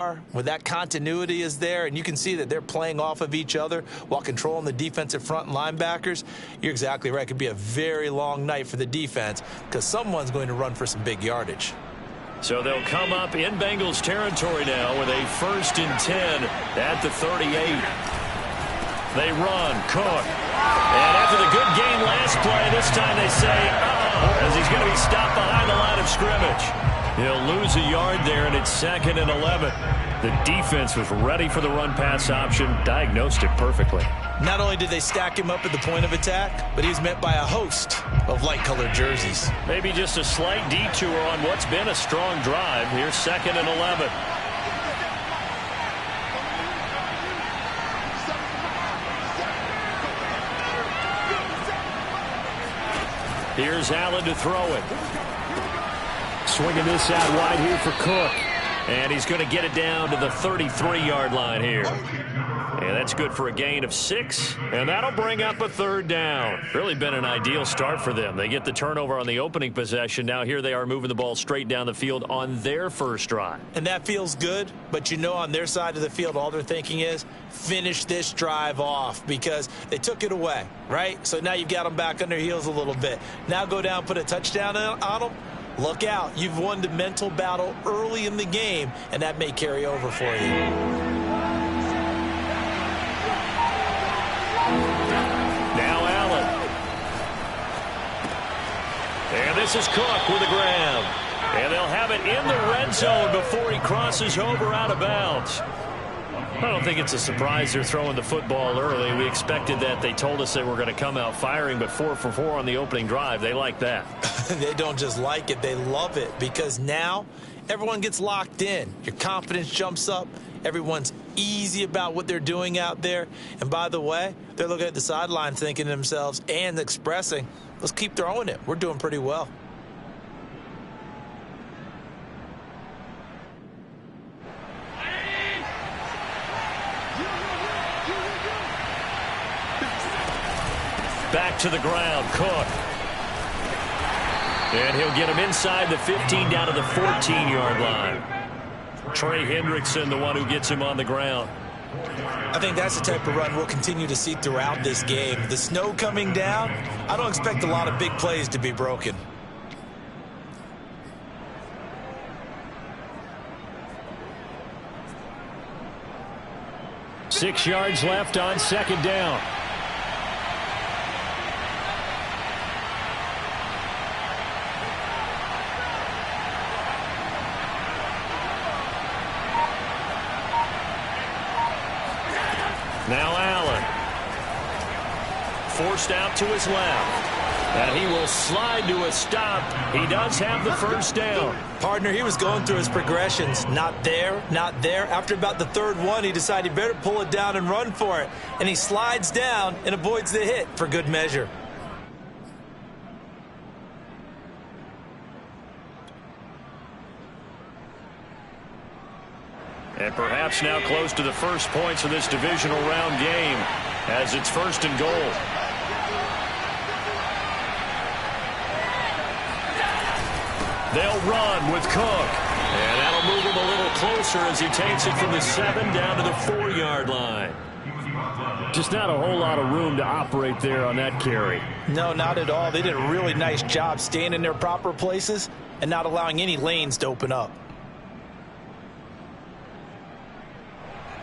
where that continuity is there, and you can see that they're playing off of each other while controlling the defensive front and linebackers, you're exactly right. It could be a very long night for the defense because someone's going to run for some big yardage. So they'll come up in Bengals territory now with a 1st and 10 at the 38. They run, Cook. And after the good game last play, this time they say, uh-oh, as he's going to be stopped behind the line of scrimmage. He'll lose a yard there, and it's 2nd and 11. The defense was ready for the run-pass option, diagnosed it perfectly. Not only did they stack him up at the point of attack, but he was met by a host of light-colored jerseys. Maybe just a slight detour on what's been a strong drive. Here's 2nd and 11. Here's Allen to throw it. Swinging this out wide here for Cook. And he's going to get it down to the 33-yard line here. And that's good for a gain of 6. And that'll bring up a 3rd down. Really been an ideal start for them. They get the turnover on the opening possession. Now here they are moving the ball straight down the field on their first drive. And that feels good, but you know on their side of the field all they're thinking is finish this drive off because they took it away, right? So now you've got them back on their heels a little bit. Now go down, put a touchdown on them. Look out. You've won the mental battle early in the game, and that may carry over for you. Now Allen. And this is Cook with a grab. And they'll have it in the red zone before he crosses over out of bounds. I don't think it's a surprise they're throwing the football early. We expected that. They told us they were going to come out firing, but 4 for 4 on the opening drive. They like that. They don't just like it. They love it because now everyone gets locked in. Your confidence jumps up. Everyone's easy about what they're doing out there. And by the way, they're looking at the sideline thinking to themselves and expressing, let's keep throwing it. We're doing pretty well. Back to the ground, Cook. And he'll get him inside the 15 down to the 14-yard line. Trey Hendrickson, the one who gets him on the ground. I think that's the type of run we'll continue to see throughout this game. The snow coming down, I don't expect a lot of big plays to be broken. Six yards left on 2nd down. Now Allen. Forced out to his left. And he will slide to a stop. He does have the 1st down. Partner, he was going through his progressions. Not there, not there. After about the 3rd one, he decided he better pull it down and run for it. And he slides down and avoids the hit for good measure. And perhaps now close to the first points of this divisional round game as it's 1st and goal. They'll run with Cook. And that'll move him a little closer as he takes it from the 7 down to the 4-yard line. Just not a whole lot of room to operate there on that carry. No, not at all. They did a really nice job staying in their proper places and not allowing any lanes to open up.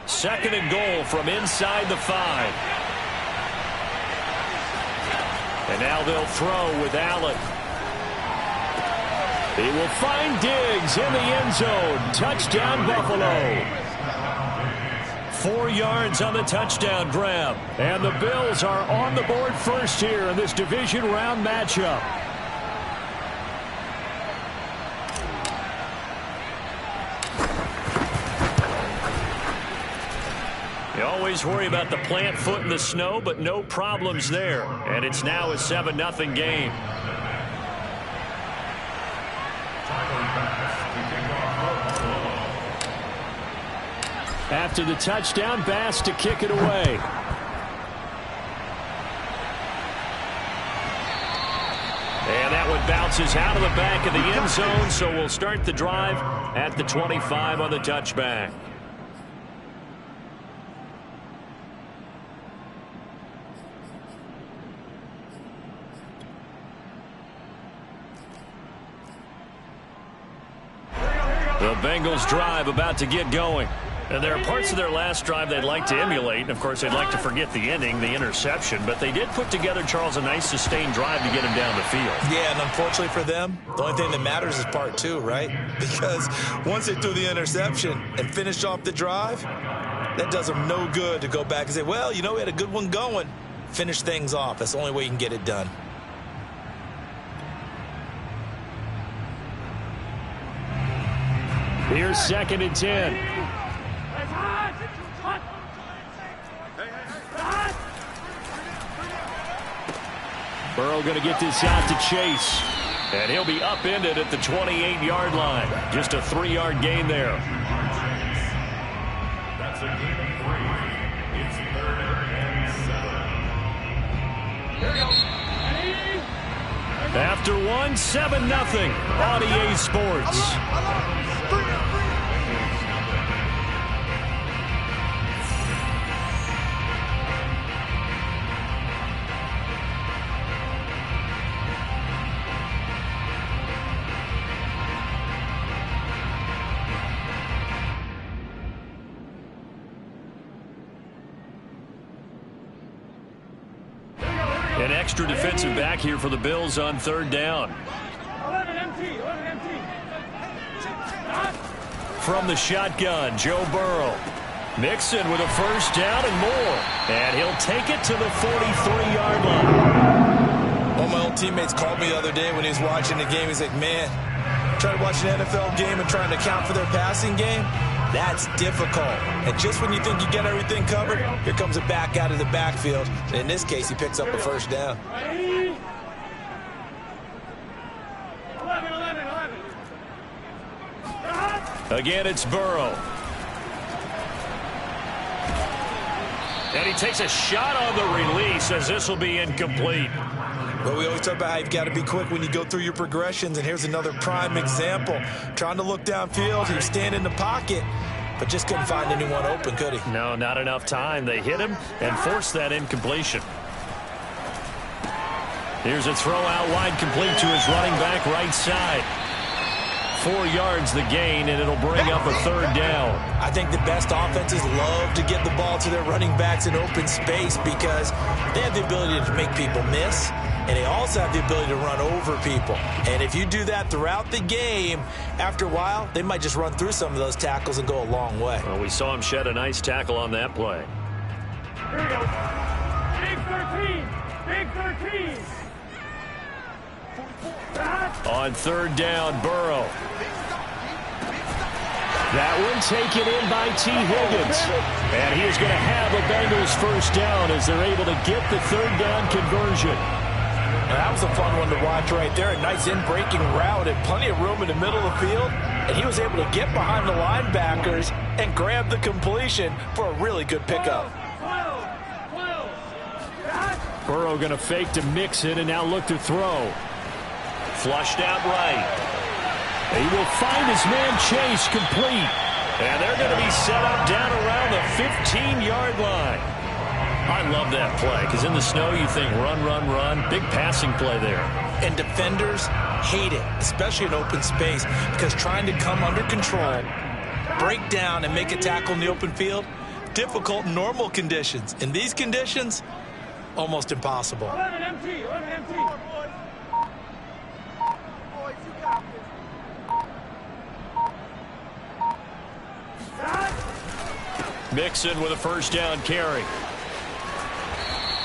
2nd and goal from inside the 5. And now they'll throw with Allen. He will find Diggs in the end zone. Touchdown, Buffalo. 4 yards on the touchdown grab. And the Bills are on the board first here in this division round matchup. You always worry about the plant foot in the snow, but no problems there. And it's now a 7-0 game. After the touchdown, Bass to kick it away. And that one bounces out of the back of the end zone, so we'll start the drive at the 25 on the touchback. The Bengals drive about to get going. And there are parts of their last drive they'd like to emulate. And, of course, they'd like to forget the ending, the interception. But they did put together, Charles, a nice sustained drive to get him down the field. Yeah, and unfortunately for them, the only thing that matters is part two, right? Because once they threw the interception and finished off the drive, that does them no good to go back and say, well, you know, we had a good one going. Finish things off. That's the only way you can get it done. Here's 2nd and 10. Burrow going to get this out to Chase. And he'll be upended at the 28-yard line. Just a 3-yard gain there. That's a gain of 3. It's 3rd and 7. Here we go. After 1, 7-0 on EA Sports. An extra defensive back here for the Bills on 3rd down. From the shotgun, Joe Burrow. Mixon with a 1st down and more. And he'll take it to the 43-yard line. One of my old teammates called me the other day when he was watching the game. He's like, man, trying to watch an NFL game and trying to account for their passing game, that's difficult. And just when you think you get everything covered, here comes a back out of the backfield. And in this case, he picks up a 1st down. Again, it's Burrow. And he takes a shot on the release as this will be incomplete. Well, we always talk about how you've got to be quick when you go through your progressions, and here's another prime example. Trying to look downfield, he was standing in the pocket, but just couldn't find anyone open, could he? No, not enough time. They hit him and forced that incompletion. Here's a throw out wide, complete to his running back right side. 4 yards the gain, and it'll bring up a 3rd down. I think the best offenses love to get the ball to their running backs in open space because they have the ability to make people miss, and they also have the ability to run over people. And if you do that throughout the game, after a while, they might just run through some of those tackles and go a long way. Well, we saw him shed a nice tackle on that play. Here we go. Big 13. Big 13. On 3rd down, Burrow. That one taken in by T. Higgins. And he is going to have a Bengals 1st down as they're able to get the 3rd down conversion. That was a fun one to watch right there. A nice in-breaking route and plenty of room in the middle of the field. And he was able to get behind the linebackers and grab the completion for a really good pickup. Burrow going to fake to Mixon and now look to throw. Flushed out right. He will find his man Chase complete. And they're going to be set up down around the 15-yard line. I love that play because in the snow you think run, run, run. Big passing play there. And defenders hate it, especially in open space, because trying to come under control, break down, and make a tackle in the open field, difficult in normal conditions. In these conditions, almost impossible. 11 empty. Mixon with a 1st down carry.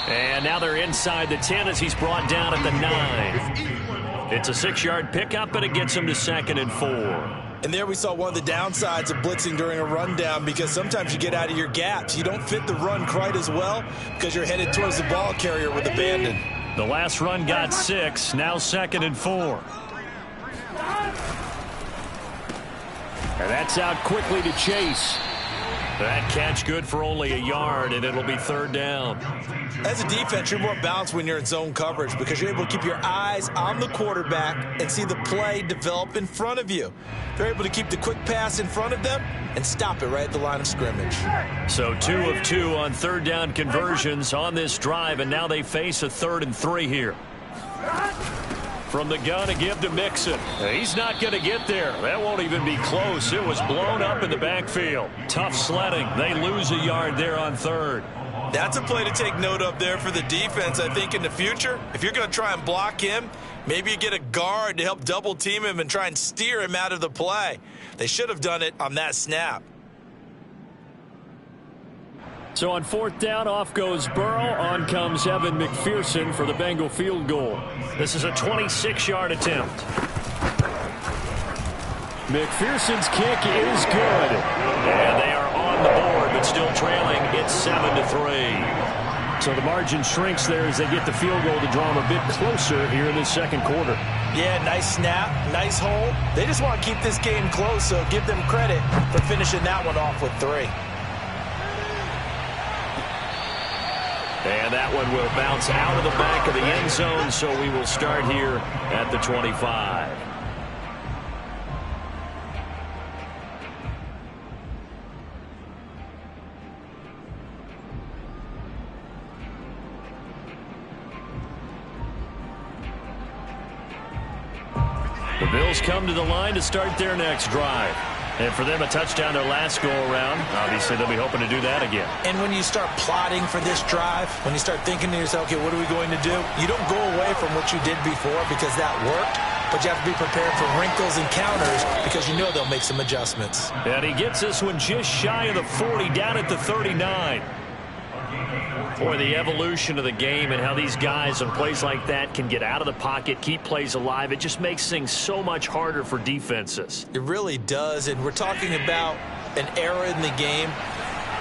And now they're inside the 10 as he's brought down at the 9. It's a 6-yard pickup, but it gets him to 2nd and 4. And there we saw one of the downsides of blitzing during a rundown because sometimes you get out of your gaps. You don't fit the run quite as well because you're headed towards the ball carrier with abandon. The last run got 6, now 2nd and 4. And that's out quickly to Chase. That catch good for only a yard, and it'll be 3rd down. As a defense, you're more balanced when you're in zone coverage because you're able to keep your eyes on the quarterback and see the play develop in front of you. They're able to keep the quick pass in front of them and stop it right at the line of scrimmage. So 2 of 2 on 3rd down conversions on this drive, and now they face a 3rd and 3 here. From the gun to give to Mixon. He's not going to get there. That won't even be close. It was blown up in the backfield. Tough sledding. They lose a yard there on third. That's a play to take note of there for the defense, I think, in the future. If you're going to try and block him, maybe you get a guard to help double team him and try and steer him out of the play. They should have done it on that snap. So on fourth down, off goes Burrow. On comes Evan McPherson for the Bengal field goal. This is a 26-yard attempt. McPherson's kick is good. And they are on the board, but still trailing. It's 7-3. So the margin shrinks there as they get the field goal to draw them a bit closer here in the second quarter. Yeah, nice snap, nice hold. They just want to keep this game close, so give them credit for finishing that one off with 3. And that one will bounce out of the back of the end zone, so we will start here at the 25. The Bills come to the line to start their next drive. And for them, a touchdown their last go-around. Obviously, they'll be hoping to do that again. And when you start plotting for this drive, when you start thinking to yourself, okay, what are we going to do? You don't go away from what you did before because that worked, but you have to be prepared for wrinkles and counters because you know they'll make some adjustments. And he gets this one just shy of the 40, down at the 39. Boy, the evolution of the game and how these guys on plays like that can get out of the pocket, keep plays alive, it just makes things so much harder for defenses. It really does, and we're talking about an era in the game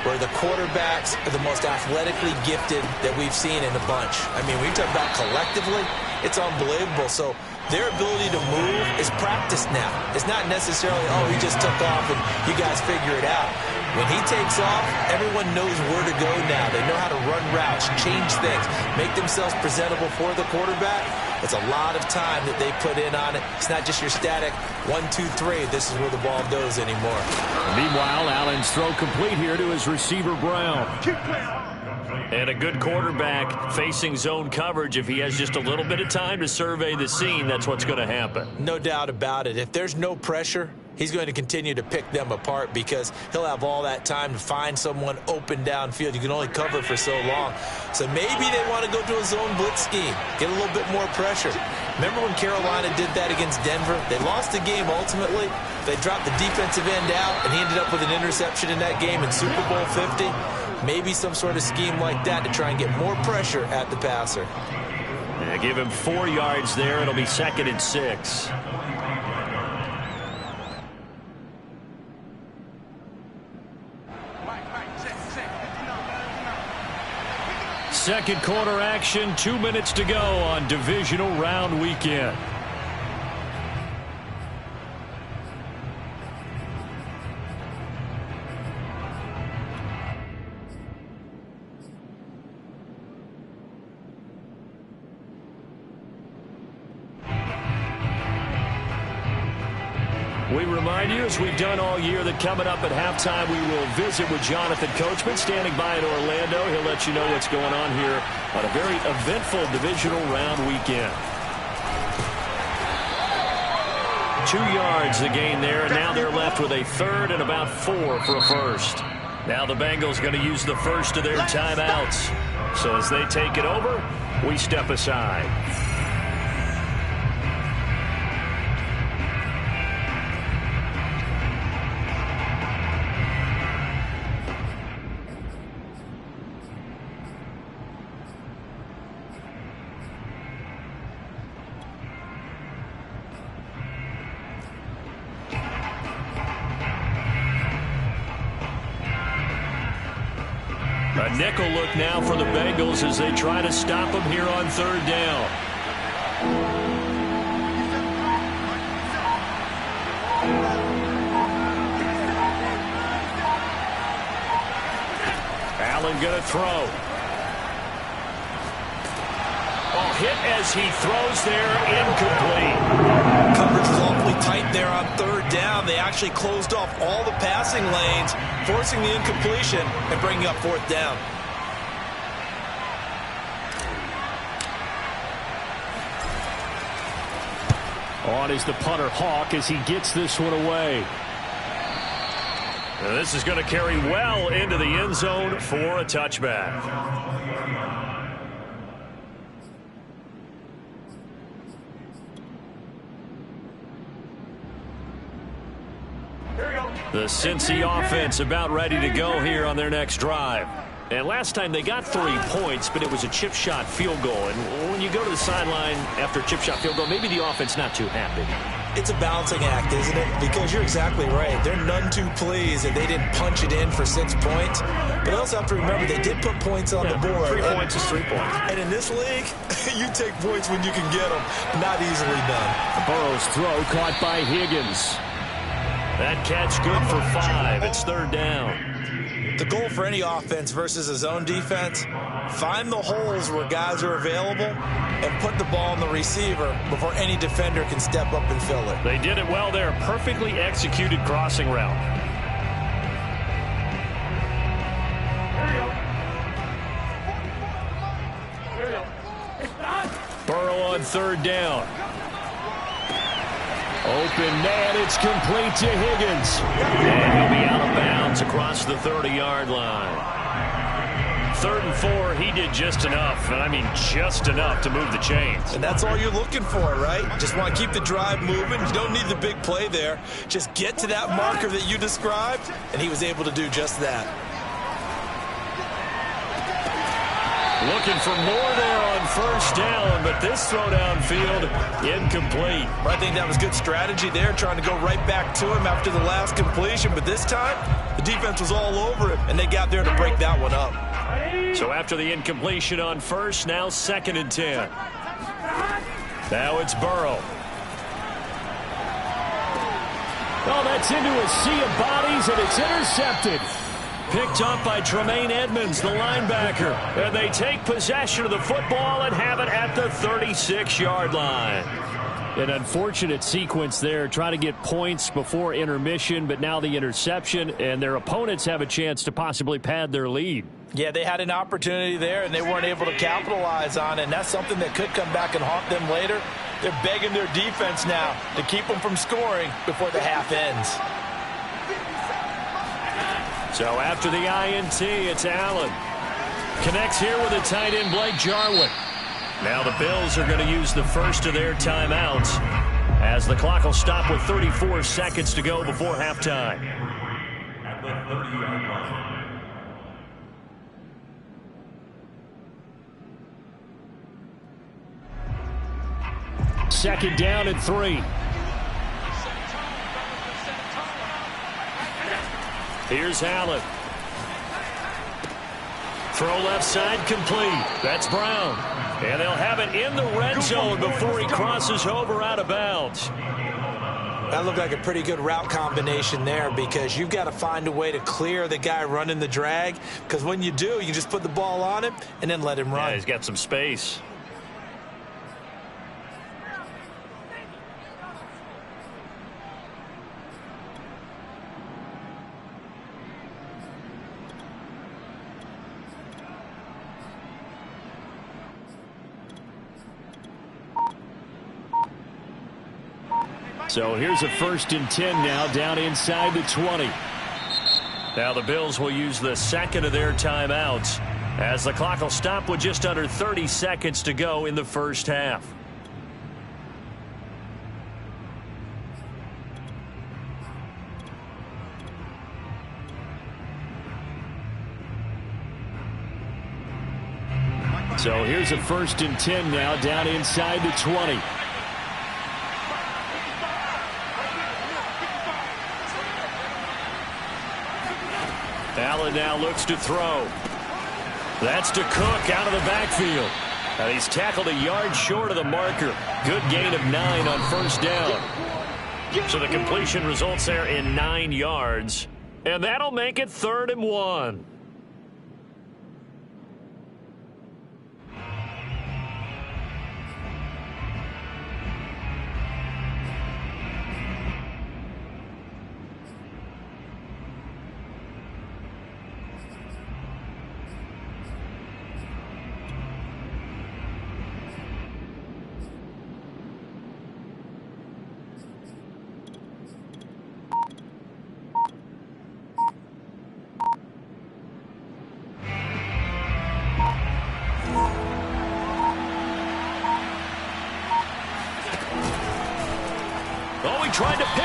where the quarterbacks are the most athletically gifted that we've seen in a bunch. I mean, when you talk about collectively, it's unbelievable. So their ability to move is practiced now. It's not necessarily, oh, he just took off and you guys figure it out. When he takes off, everyone knows where to go now. They know how to run routes, change things, make themselves presentable for the quarterback. It's a lot of time that they put in on it. It's not just your static 1, 2, 3. This is where the ball goes anymore. Meanwhile, Allen's throw complete here to his receiver, Brown. And a good quarterback facing zone coverage. If he has just a little bit of time to survey the scene, that's what's going to happen. No doubt about it. If there's no pressure, he's going to continue to pick them apart because he'll have all that time to find someone open downfield. You can only cover for so long. So maybe they want to go to a zone blitz scheme, get a little bit more pressure. Remember when Carolina did that against Denver? They lost the game ultimately. They dropped the defensive end out, and he ended up with an interception in that game in Super Bowl 50. Maybe some sort of scheme like that to try and get more pressure at the passer. Yeah, give him 4 yards there. It'll be 2nd and 6. Second quarter action, 2 minutes to go on divisional round weekend. We remind you, as we've done all year, that coming up at halftime, we will visit with Jonathan Coachman, standing by in Orlando. He'll let you know what's going on here on a very eventful divisional round weekend. 2 yards the gain there, and now they're left with a 3rd and about 4 for a first. Now the Bengals going to use the first of their timeouts. So as they take it over, we step aside. A nickel look now for the Bengals as they try to stop him here on 3rd down. Allen going to throw. Oh, hit as he throws there, incomplete. Coverage was awfully tight there on 3rd down. They actually closed off all the passing lanes, forcing the incompletion and bringing up 4th down. On is the punter, Hawk, as he gets this one away. And this is going to carry well into the end zone for a touchback. The Cincy offense about ready to go here on their next drive. And last time they got 3 points, but it was a chip shot field goal. And when you go to the sideline after a chip shot field goal, maybe the offense not too happy. It's a balancing act, isn't it? Because you're exactly right. They're none too pleased that they didn't punch it in for 6 points. But they also have to remember they did put points on the board. 3 points is 3 points. And in this league, you take points when you can get them. Not easily done. Burrow's throw caught by Higgins. That catch good for 5. It's third down. The goal for any offense versus a zone defense, find the holes where guys are available and put the ball on the receiver before any defender can step up and fill it. They did it well there. Perfectly executed crossing route. Burrow on third down. Open man, it's complete to Higgins. And he'll be out of bounds across the 30-yard line. 3rd and 4, he did just enough, and I mean just enough to move the chains. And that's all you're looking for, right? Just want to keep the drive moving. You don't need the big play there. Just get to that marker that you described, and he was able to do just that. Looking for more there on first down, but this throw downfield incomplete. I think that was good strategy there, trying to go right back to him after the last completion. But this time, the defense was all over him, and they got there to break that one up. So after the incompletion on first, now 2nd and 10. Now it's Burrow. Oh, that's into a sea of bodies, and it's intercepted. Picked up by Tremaine Edmonds, the linebacker. And they take possession of the football and have it at the 36-yard line. An unfortunate sequence there, trying to get points before intermission, but now the interception, and their opponents have a chance to possibly pad their lead. Yeah, they had an opportunity there, and they weren't able to capitalize on it, and that's something that could come back and haunt them later. They're begging their defense now to keep them from scoring before the half ends. So after the INT, it's Allen. Connects here with a tight end, Blake Jarwin. Now the Bills are going to use the first of their timeouts as the clock will stop with 34 seconds to go before halftime. At the 30-yard line. Second down and 3. Here's Allen. Throw left side complete. That's Brown. And they'll have it in the red zone before he crosses over out of bounds. That looked like a pretty good route combination there, because you've got to find a way to clear the guy running the drag, because when you do, you just put the ball on him and then let him run. Yeah, he's got some space. So here's a 1st and 10 now, down inside the 20. Now the Bills will use the second of their timeouts as the clock will stop with just under 30 seconds to go in the first half. So here's a 1st and 10 now, down inside the 20. Allen now looks to throw. That's to Cook out of the backfield. And he's tackled a yard short of the marker. Good gain of 9 on first down. So the completion results there in 9 yards. And that'll make it 3rd and 1.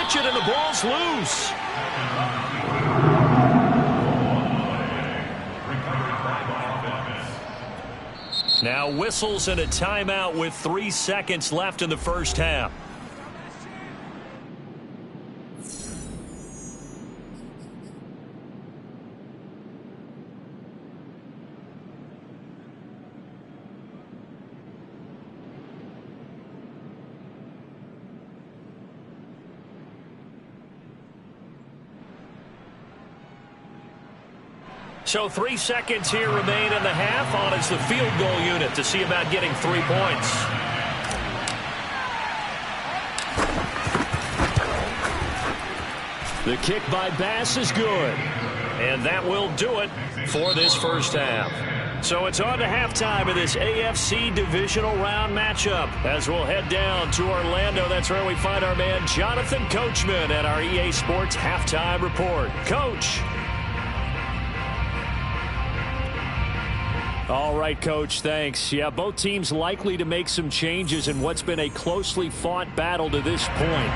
catch it, and the ball's loose. Now whistles and a timeout with 3 seconds left in the first half. So 3 seconds here remain in the half. On is the field goal unit to see about getting 3 points. The kick by Bass is good. And that will do it for this first half. So it's on to halftime of this AFC divisional round matchup as we'll head down to Orlando. That's where we find our man Jonathan Coachman at our EA Sports Halftime Report. Coach. All right, Coach, thanks. Yeah, both teams likely to make some changes in what's been a closely fought battle to this point.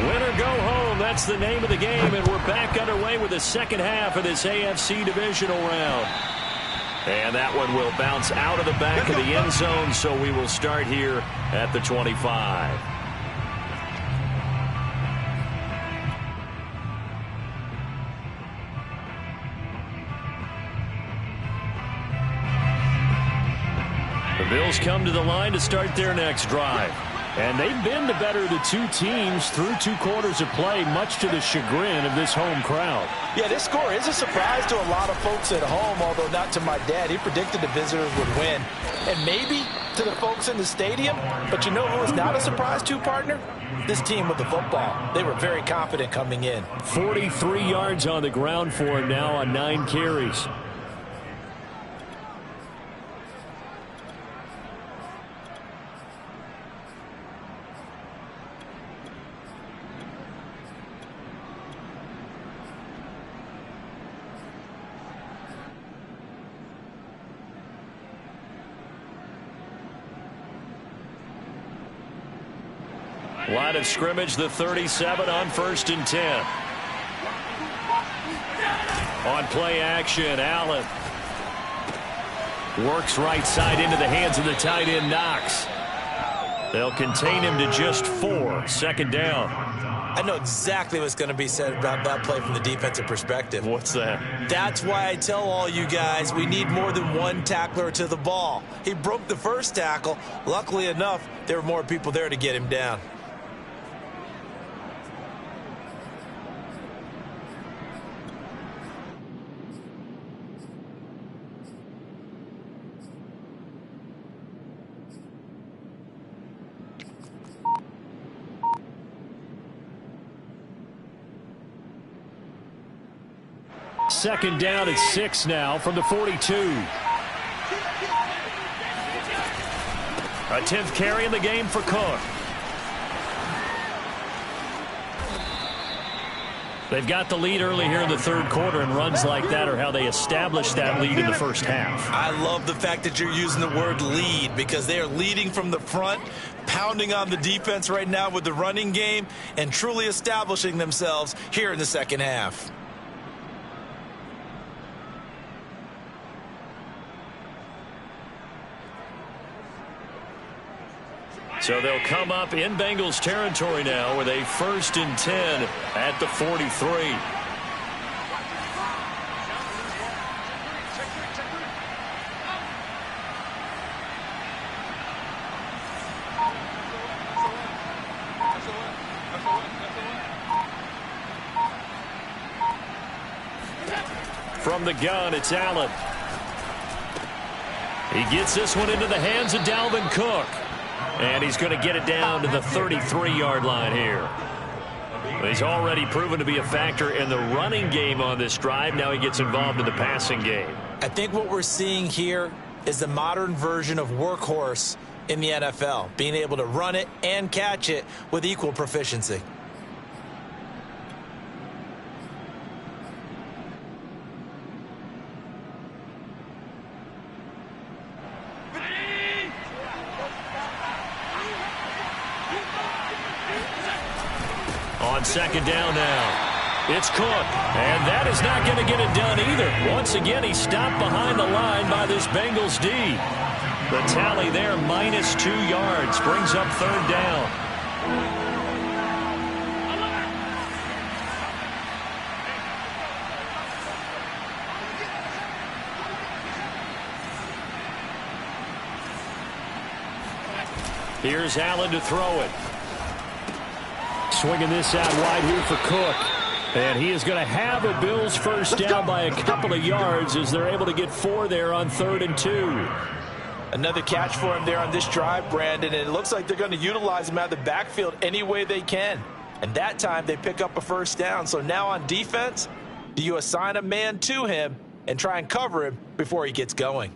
Win or go home, that's the name of the game, and we're back underway with the second half of this AFC divisional round. And that one will bounce out of the back of the end zone, so we will start here at the 25. The Bills come to the line to start their next drive. And they've been the better of the two teams through 2 quarters of play, much to the chagrin of this home crowd. Yeah, this score is a surprise to a lot of folks at home, although not to my dad. He predicted the visitors would win. And maybe to the folks in the stadium. But you know who was not a surprise to, partner? This team with the football. They were very confident coming in. 43 yards on the ground for him now on 9 carries. Line of scrimmage, the 37 on 1st and 10. On play action, Allen works right side into the hands of the tight end, Knox. They'll contain him to just 4. Second down. I know exactly what's going to be said about that play from the defensive perspective. What's that? That's why I tell all you guys we need more than one tackler to the ball. He broke the first tackle. Luckily enough, there were more people there to get him down. Second down at 6 now from the 42. A 10th carry in the game for Cook. They've got the lead early here in the 3rd quarter, and runs like that are how they established that lead in the first half. I love the fact that you're using the word lead, because they are leading from the front, pounding on the defense right now with the running game, and truly establishing themselves here in the second half. So they'll come up in Bengals territory now with a 1st and 10 at the 43. From the gun, it's Allen. He gets this one into the hands of Dalvin Cook. And he's going to get it down to the 33-yard line here. He's already proven to be a factor in the running game on this drive. Now he gets involved in the passing game. I think what we're seeing here is the modern version of workhorse in the NFL, being able to run it and catch it with equal proficiency. On second down now. It's Cook, and that is not going to get it done either. Once again, he's stopped behind the line by this Bengals D. The tally there, -2 yards, brings up third down. Here's Allen to throw it. Swinging this out wide here for Cook. And he is going to have a Bills first down by a couple of yards as they're able to get 4 there on 3rd and 2. Another catch for him there on this drive, Brandon, and it looks like they're going to utilize him out of the backfield any way they can. And that time they pick up a first down. So now on defense, do you assign a man to him and try and cover him before he gets going?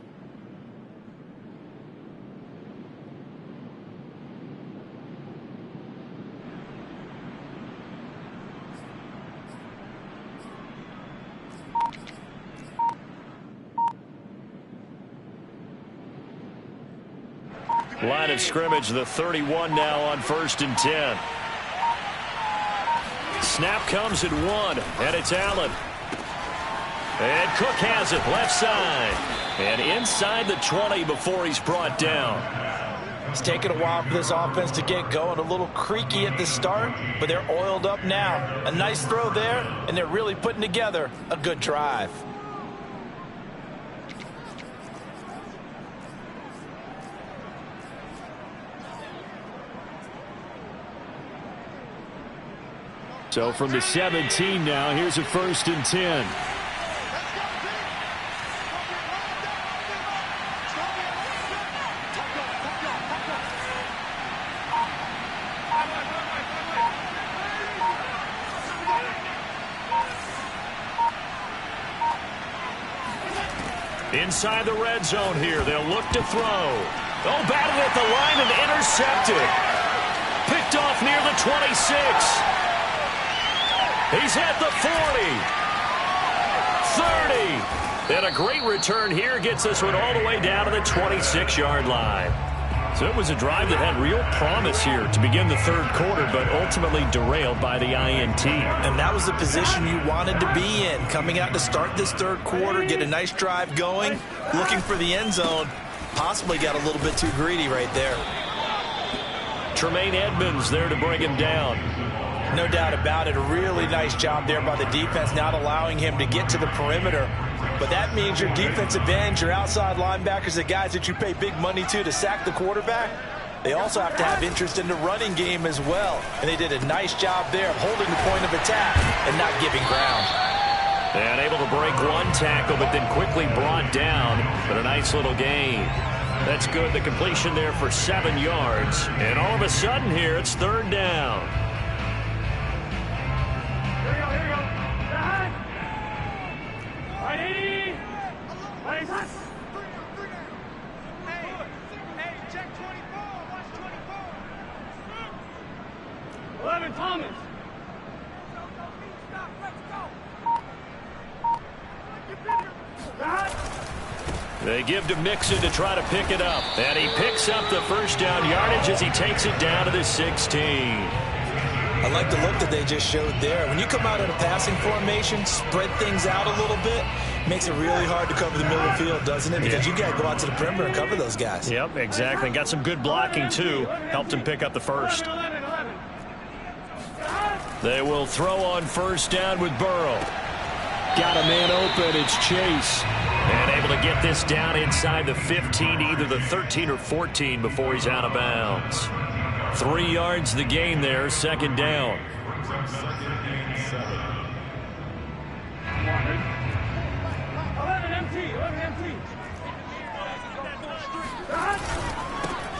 Line of scrimmage, the 31 now on 1st and 10. Snap comes at 1, and it's Allen. And Cook has it, left side. And inside the 20 before he's brought down. It's taken a while for this offense to get going. A little creaky at the start, but they're oiled up now. A nice throw there, and they're really putting together a good drive. So from the 17 now, here's a 1st and 10. Inside the red zone here, they'll look to throw. Oh, batted at the line and intercepted. Picked off near the 26. He's at the 40, 30, and a great return here gets this one all the way down to the 26-yard line. So it was a drive that had real promise here to begin the 3rd quarter, but ultimately derailed by the INT. And that was the position you wanted to be in, coming out to start this 3rd quarter, get a nice drive going, looking for the end zone. Possibly got a little bit too greedy right there. Tremaine Edmonds there to bring him down. No doubt about it. A really nice job there by the defense, not allowing him to get to the perimeter. But that means your defensive ends, your outside linebackers, the guys that you pay big money to sack the quarterback, they also have to have interest in the running game as well. And they did a nice job there of holding the point of attack and not giving ground. And able to break one tackle, but then quickly brought down. But a nice little gain. That's good. The completion there for 7 yards. And all of a sudden here, it's 3rd down. Thomas. They give to Mixon to try to pick it up. And he picks up the first down yardage as he takes it down to the 16. I like the look that they just showed there. When you come out in a passing formation, spread things out a little bit, makes it really hard to cover the middle of the field, doesn't it? Because you got to go out to the perimeter and cover those guys. Yep, exactly. Got some good blocking, too. Helped him pick up the first. They will throw on first down with Burrow. Got a man open. It's Chase. And able to get this down inside the 15, either the 13 or 14 before he's out of bounds. 3 yards the gain there, second down.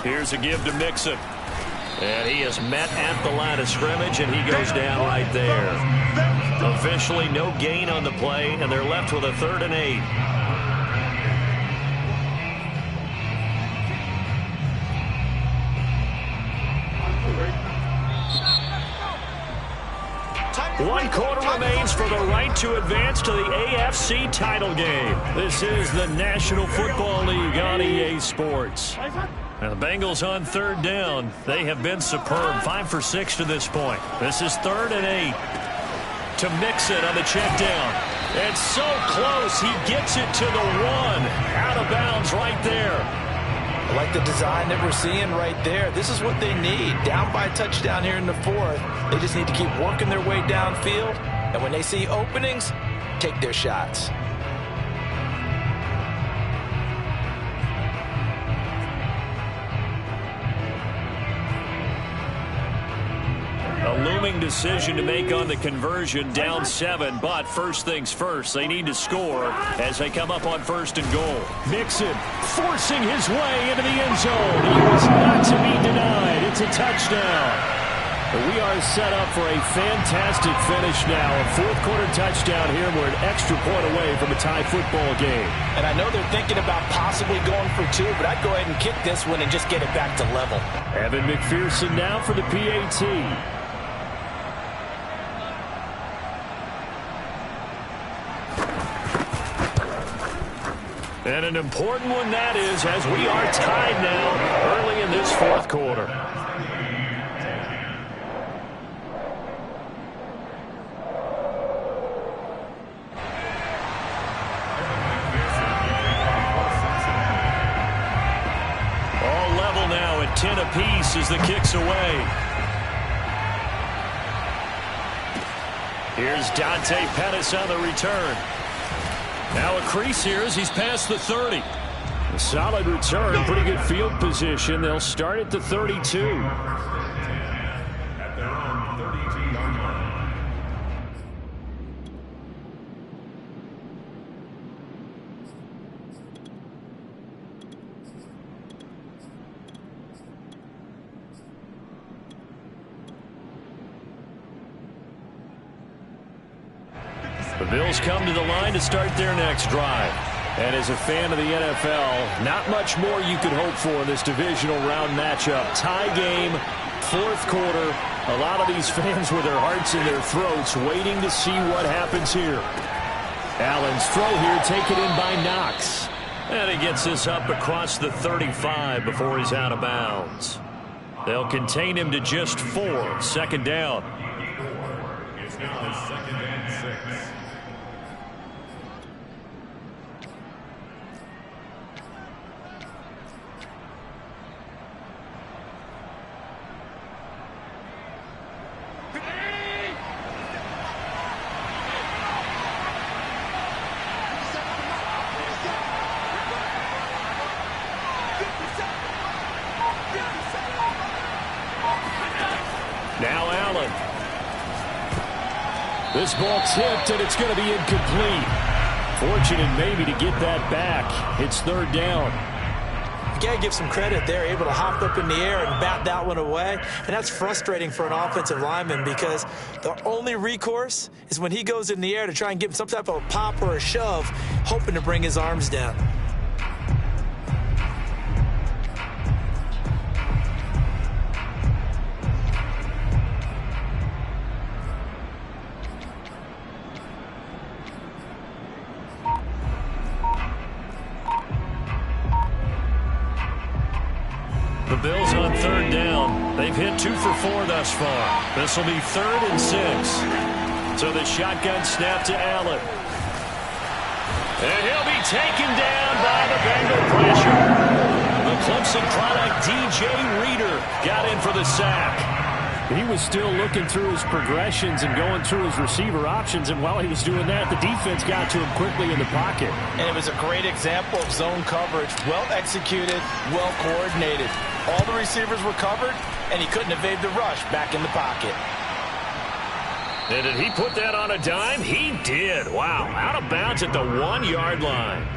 Here's a give to Mixon. And he is met at the line of scrimmage, and he goes down right there. Officially no gain on the play, and they're left with a 3rd and 8. One quarter remains for the right to advance to the AFC title game. This is the National Football League on EA Sports. Now the Bengals on third down. They have been superb. 5 for 6 to this point. This is 3rd and 8. To Mixon on the check down. It's so close. He gets it to the 1. Out of bounds right there. I like the design that we're seeing right there. This is what they need. Down by a touchdown here in the 4th. They just need to keep working their way downfield. And when they see openings, take their shots. A looming decision to make on the conversion, down 7, but first things first, they need to score as they come up on 1st and goal. Mixon forcing his way into the end zone. He was not to be denied. It's a touchdown. We are set up for a fantastic finish now. A 4th quarter touchdown here. We're an extra point away from a tie football game. And I know they're thinking about possibly going for 2, but I'd go ahead and kick this one and just get it back to level. Evan McPherson now for the PAT. And an important one that is, as we are tied now early in this 4th quarter. All level now at 10 apiece as the kick's away. Here's Dante Pettis on the return. Now a crease here as he's past the 30. A solid return, pretty good field position. They'll start at the 32. At their own 32-yard line. The Bills come to the line to start their next drive. And as a fan of the NFL, not much more you could hope for in this divisional round matchup. Tie game, 4th quarter. A lot of these fans with their hearts in their throats waiting to see what happens here. Allen's throw here taken in by Knox. And he gets this up across the 35 before he's out of bounds. They'll contain him to just 4. 2nd down. It's now 2nd and 6. Now Allen. This ball tipped, and it's going to be incomplete. Fortunate maybe to get that back. It's 3rd down. You got to give some credit. They're able to hop up in the air and bat that one away. And that's frustrating for an offensive lineman because the only recourse is when he goes in the air to try and give him some type of a pop or a shove, hoping to bring his arms down. The Bills on 3rd down. They've hit 2 for 4 thus far. This will be 3rd and 6. So the shotgun snap to Allen. And he'll be taken down by the Bengal pressure. The Clemson product, DJ Reader, got in for the sack. He was still looking through his progressions and going through his receiver options, and while he was doing that, the defense got to him quickly in the pocket. And it was a great example of zone coverage. Well executed, well coordinated. All the receivers were covered, and he couldn't evade the rush back in the pocket. And did he put that on a dime? He did. Wow, out of bounds at the 1-yard line.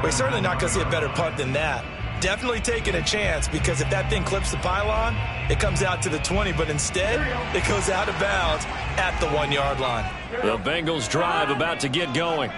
We're certainly not going to see a better punt than that. Definitely taking a chance, because if that thing clips the pylon, it comes out to the 20, but instead it goes out of bounds at the 1-yard line. The Bengals drive about to get going.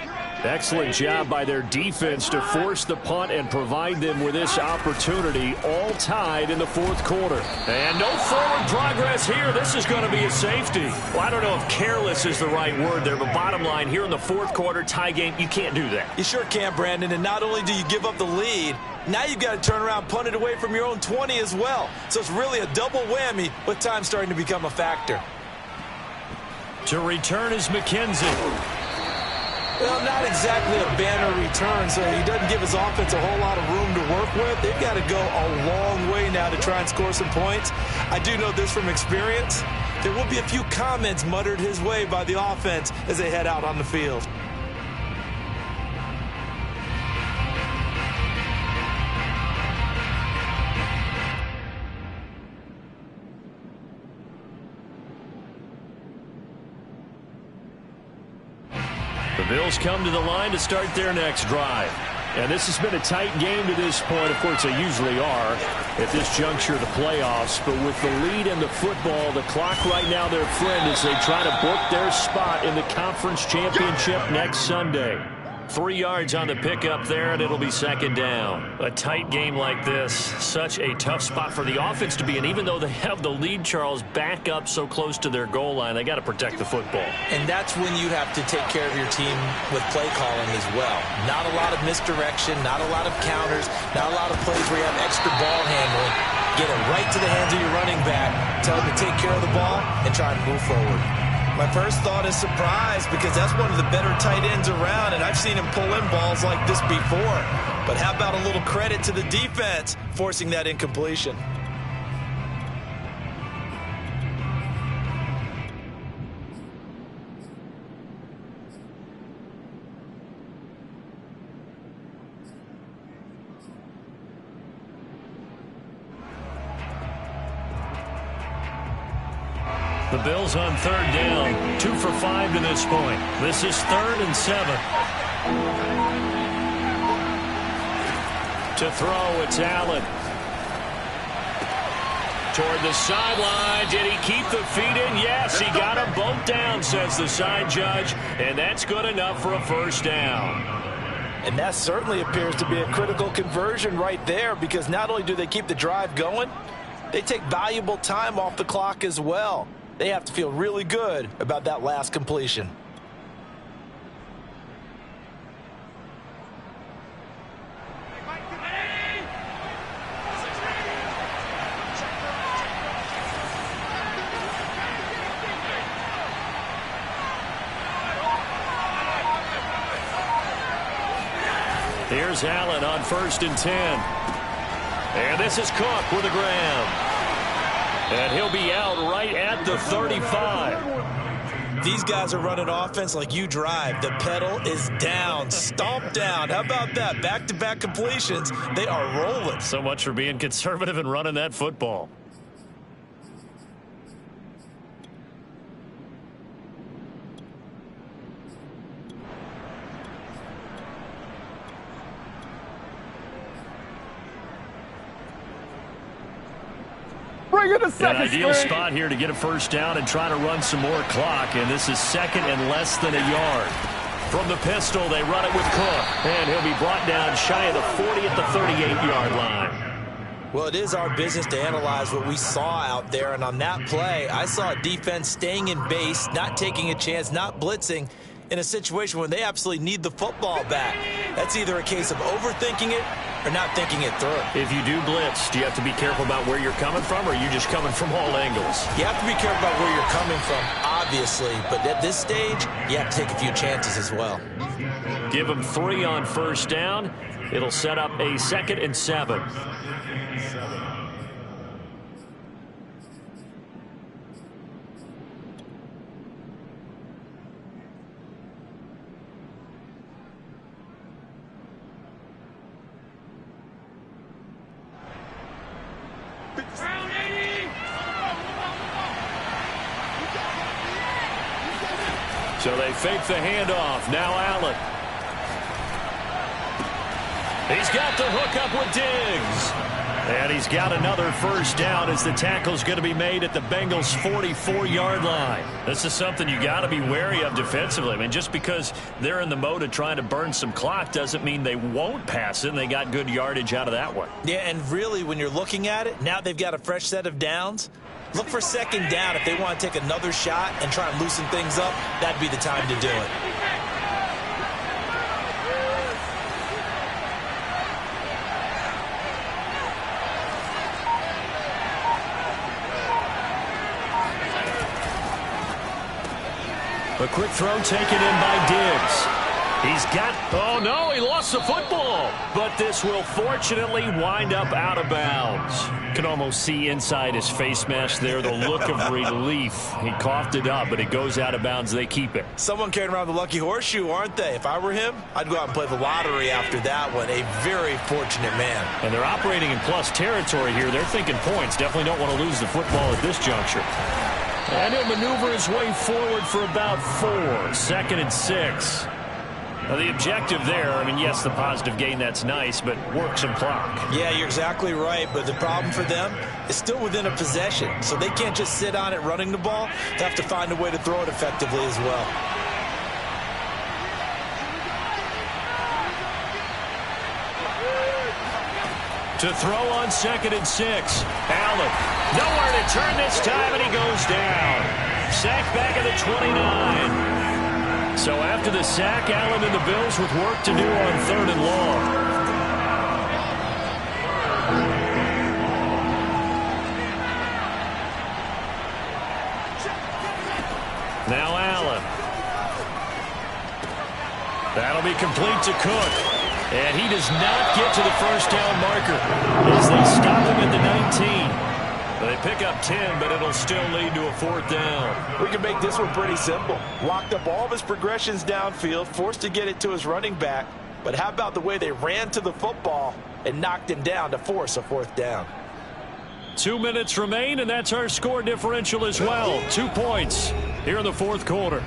Excellent job by their defense to force the punt and provide them with this opportunity, all tied in the fourth quarter. And no forward progress here. This is going to be a safety. Well, I don't know if careless is the right word there, but bottom line, here in the fourth quarter, tie game, you can't do that. You sure can, Brandon, and not only do you give up the lead, now you've got to turn around, punt it away from your own 20 as well. So it's really a double whammy with time starting to become a factor. To return is McKenzie. Well, not exactly a banner return, so he doesn't give his offense a whole lot of room to work with. They've got to go a long way now to try and score some points. I do know this from experience. There will be a few comments muttered his way by the offense as they head out on the field. The Bills come to the line to start their next drive. And this has been a tight game to this point. Of course, they usually are at this juncture of the playoffs. But with the lead in the football, the clock right now their friend as they try to book their spot in the conference championship next Sunday. 3 yards on the pickup there, and it'll be second down. A tight game like this, such a tough spot for the offense to be in. Even though they have the lead, Charles, back up so close to their goal line, they got to protect the football. And that's when you have to take care of your team with play calling as well. Not a lot of misdirection, not a lot of counters, not a lot of plays where you have extra ball handling. Get it right to the hands of your running back, tell him to take care of the ball, and try and move forward. My first thought is surprise because that's one of the better tight ends around, and I've seen him pull in balls like this before. But how about a little credit to the defense forcing that incompletion? The Bills on third down, 2 for 5 to this point. This is 3rd and 7. To throw, it's Allen. Toward the sideline. Did he keep the feet in? Yes, he got him bumped down, says the side judge, and that's good enough for a first down. And that certainly appears to be a critical conversion right there because not only do they keep the drive going, they take valuable time off the clock as well. They have to feel really good about that last completion. Here's Allen on 1st and 10. And this is Cook with a grab. And he'll be out right at the 35. These guys are running offense like you drive. The pedal is down, stomped down. How about that? Back-to-back completions. They are rolling. So much for being conservative and running that football. An ideal spot here to get a first down and try to run some more clock, and this is 2nd and less than a yard. From the pistol, they run it with Cook, and he'll be brought down shy of the 40 at the 38-yard line. Well, it is our business to analyze what we saw out there, and on that play, I saw a defense staying in base, not taking a chance, not blitzing, in a situation where they absolutely need the football back. That's either a case of overthinking it or not thinking it through. If you do blitz, do you have to be careful about where you're coming from, or are you just coming from all angles? You have to be careful about where you're coming from, obviously, but at this stage, you have to take a few chances as well. Give them 3 on first down. It'll set up a 2nd and 7. So they fake the handoff. Now Allen. He's got the hook up with Diggs. And he's got another first down as the tackle's going to be made at the Bengals' 44-yard line. This is something you got to be wary of defensively. I mean, just because they're in the mode of trying to burn some clock doesn't mean they won't pass it, and they got good yardage out of that one. Yeah, and really, when you're looking at it, now they've got a fresh set of downs. Look for second down if they want to take another shot and try and loosen things up. That'd be the time to do it. A quick throw taken in by Diggs. He's got, oh no, he lost the football. But this will fortunately wind up out of bounds. Can almost see inside his face mask there the look of relief. He coughed it up, but it goes out of bounds. They keep it. Someone carrying around the lucky horseshoe, aren't they? If I were him, I'd go out and play the lottery after that one. A very fortunate man. And they're operating in plus territory here. They're thinking points. Definitely don't want to lose the football at this juncture. And he'll maneuver his way forward for about 4. 2nd and 6. Now the objective there, I mean, yes, the positive gain, that's nice, but work some clock. Yeah, you're exactly right, but the problem for them is still within a possession, so they can't just sit on it running the ball. They have to find a way to throw it effectively as well. To throw on 2nd and 6. Allen, nowhere to turn this time, and he goes down. Sacked back at the 29. So after the sack, Allen and the Bills with work to do on 3rd and long. Now Allen. That'll be complete to Cook. And he does not get to the first down marker as they stop him at the 19. They pick up 10, but it'll still lead to a 4th down. We can make this one pretty simple. Locked up all of his progressions downfield, forced to get it to his running back. But how about the way they ran to the football and knocked him down to force a 4th down? 2 minutes remain, and that's our score differential as well. 2 points here in the 4th quarter.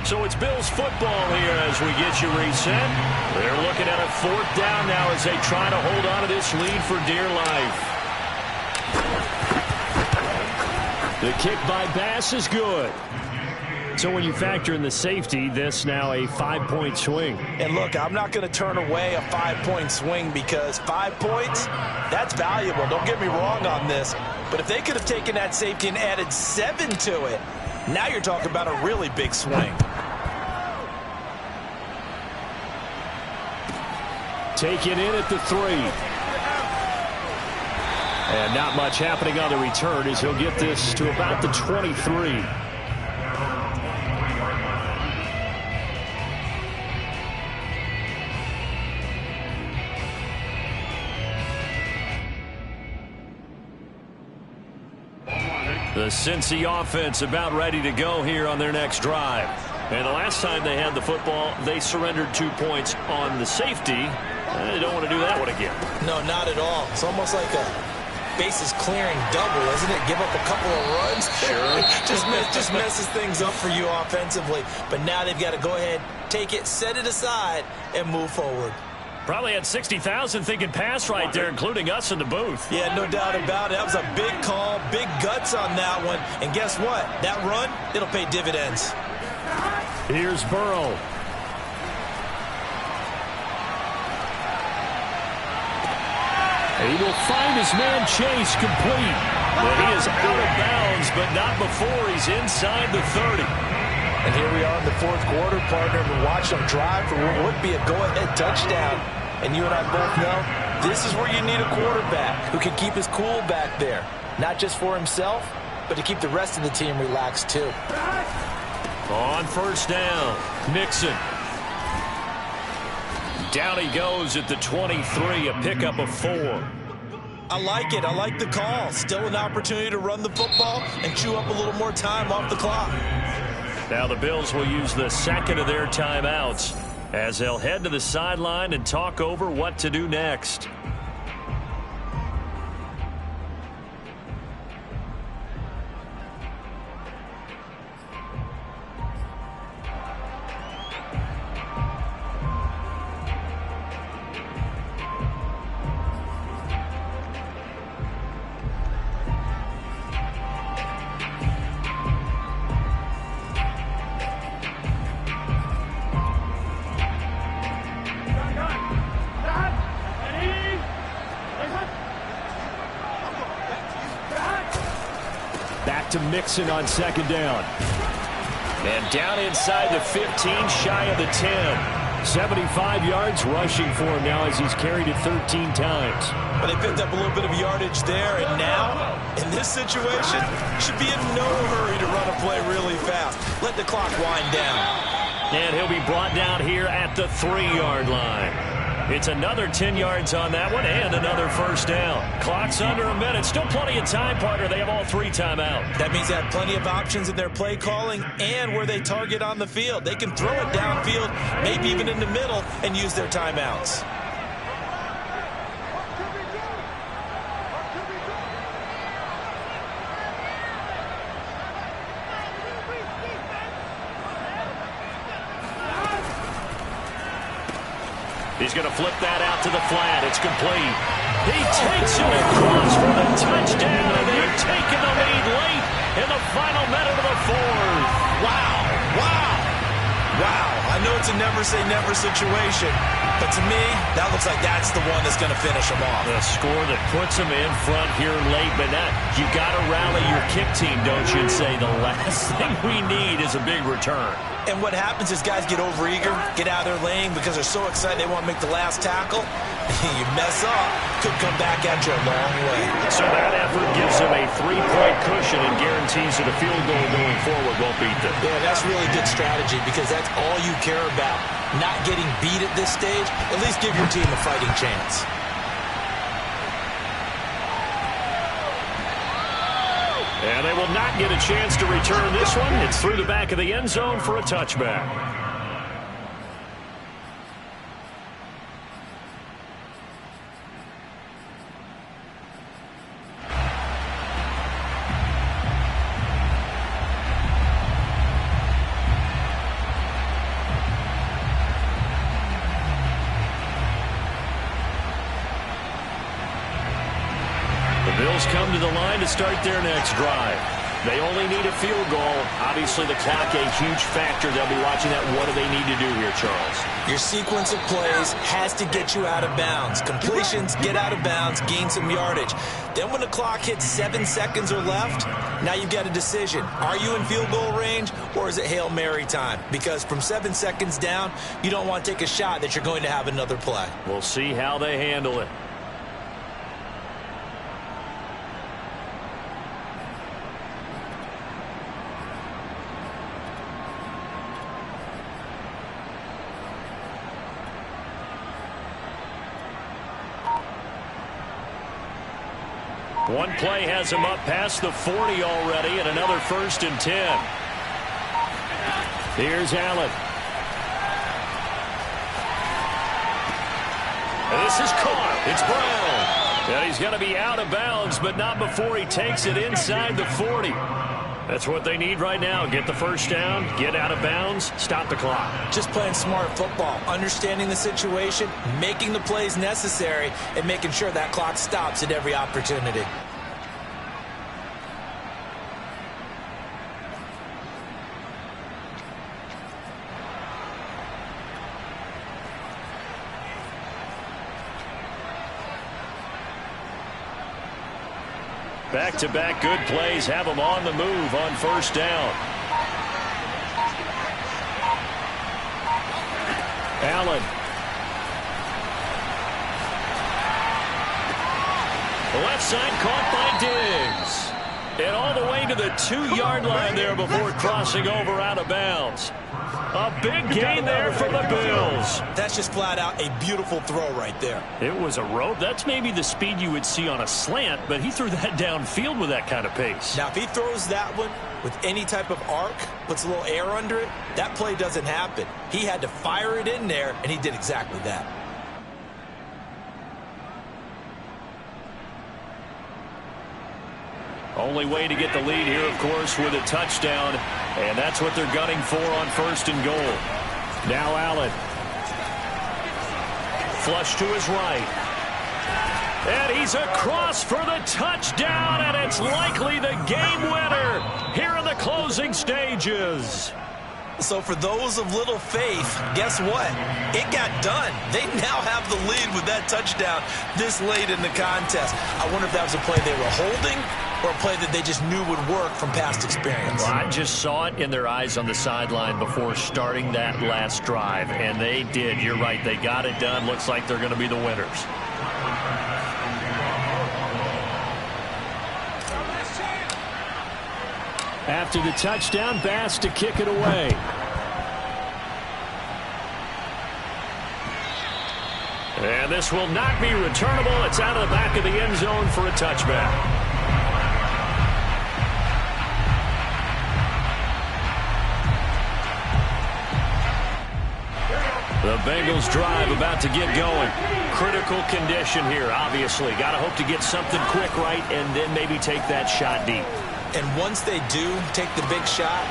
So it's Bills football here as we get you reset. They're looking at a 4th down now as they try to hold on to this lead for dear life. The kick by Bass is good. So when you factor in the safety, this now a 5-point swing. And look, I'm not going to turn away a 5-point swing because 5 points, that's valuable. Don't get me wrong on this. But if they could have taken that safety and added 7 to it, now you're talking about a really big swing. Take it in at the 3. And not much happening on the return as he'll get this to about the 23. The Cincy offense about ready to go here on their next drive. And the last time they had the football, they surrendered 2 points on the safety. They don't want to do that one again. No, not at all. It's almost like a bases clearing double, isn't it? Give up a couple of runs. Sure. just messes things up for you offensively. But now they've got to go ahead, take it, set it aside, and move forward. Probably had 60,000 thinking pass right there, including us in the booth. Yeah, no doubt about it. That was a big call, big guts on that one. And guess what? That run, it'll pay dividends. Here's Burrow. He will find his man Chase complete. But he is out of bounds, but not before he's inside the 30. And here we are in the 4th quarter, partner, and watch them drive for what would be a go-ahead touchdown. And you and I both know this is where you need a quarterback who can keep his cool back there. Not just for himself, but to keep the rest of the team relaxed too. On 1st down, Mixon. Down he goes at the 23, a pickup of 4. I like it. I like the call. Still an opportunity to run the football and chew up a little more time off the clock. Now the Bills will use the 2nd of their timeouts as they'll head to the sideline and talk over what to do next. back to Mixon on second down. And down inside the 15, shy of the 10. 75 yards rushing for him now as he's carried it 13 times. But they picked up a little bit of yardage there, and now, in this situation, should be in no hurry to run a play really fast. Let the clock wind down. And he'll be brought down here at the 3-yard line. It's another 10 yards on that one and another first down. Clock's under a minute. Still plenty of time, partner. They have all 3 timeouts. That means they have plenty of options in their play calling and where they target on the field. They can throw it downfield, maybe even in the middle, and use their timeouts. He's going to flip that out to the flat. It's complete. He takes it across for the touchdown, and they've taken the lead late in the final minute of the 4th. Wow, wow, wow. I know it's a never-say-never situation, but to me, that looks like that's the one that's going to finish them off. A score that puts them in front here late, but you got to rally your kick team, don't you, and say the last thing we need is a big return. And what happens is guys get overeager, get out of their lane because they're so excited they want to make the last tackle. You mess up, could come back at you a long way. So that effort gives them a 3-point cushion and guarantees that a field goal going forward won't beat them. Yeah, that's really good strategy because that's all you care about. Not getting beat at this stage, at least give your team a fighting chance. And they will not get a chance to return this one. It's through the back of the end zone for a touchback. Bills come to the line to start their next drive. They only need a field goal. Obviously, the clock a huge factor. They'll be watching that. What do they need to do here, Charles? Your sequence of plays has to get you out of bounds. Completions, get out of bounds, gain some yardage. Then when the clock hits 7 seconds or left, now you've got a decision. Are you in field goal range or is it Hail Mary time? Because from 7 seconds down, you don't want to take a shot that you're going to have another play. We'll see how they handle it. One play has him up past the 40 already, and another 1st and 10. Here's Allen. And this is caught. It's Brown. And he's going to be out of bounds, but not before he takes it inside the 40. That's what they need right now. Get the first down, get out of bounds, stop the clock. Just playing smart football, understanding the situation, making the plays necessary, and making sure that clock stops at every opportunity. Back-to-back good plays have them on the move on first down. Allen. Left side caught by Diggs. And all the way to the 2-yard line there before crossing over out of bounds. A big gain there for the Bills. That's just flat out a beautiful throw right there. It was a rope. That's maybe the speed you would see on a slant, but he threw that downfield with that kind of pace. Now, if he throws that one with any type of arc, puts a little air under it, that play doesn't happen. He had to fire it in there, and he did exactly that. Only way to get the lead here, of course, with a touchdown. And that's what they're gunning for on 1st and goal. Now Allen. Flush to his right. And he's across for the touchdown, and it's likely the game winner here in the closing stages. So for those of little faith, guess what? It got done. They now have the lead with that touchdown this late in the contest. I wonder if that was a play they were holding or a play that they just knew would work from past experience. Well, I just saw it in their eyes on the sideline before starting that last drive, and they did. You're right. They got it done. Looks like they're going to be the winners. After the touchdown, Bass to kick it away. And this will not be returnable. It's out of the back of the end zone for a touchback. The Bengals drive about to get going. Critical condition here, obviously. Got to hope to get something quick right and then maybe take that shot deep. And once they do take the big shot,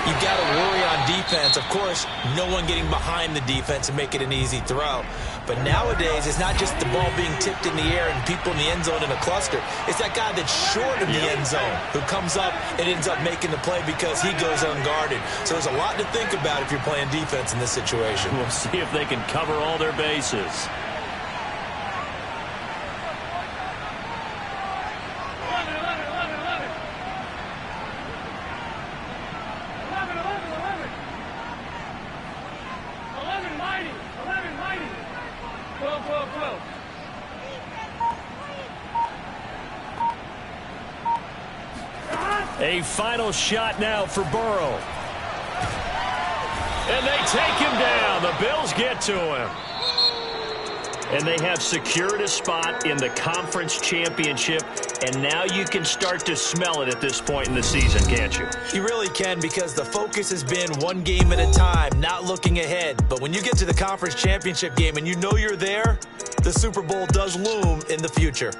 you've got to worry on defense. Of course, no one getting behind the defense and make it an easy throw. But nowadays, it's not just the ball being tipped in the air and people in the end zone in a cluster. It's that guy that's short of the end zone who comes up and ends up making the play because he goes unguarded. So there's a lot to think about if you're playing defense in this situation. We'll see if they can cover all their bases. A final shot now for Burrow. And they take him down. The Bills get to him. And they have secured a spot in the conference championship. And now you can start to smell it at this point in the season, can't you? You really can, because the focus has been one game at a time, not looking ahead. But when you get to the conference championship game and you know you're there, the Super Bowl does loom in the future.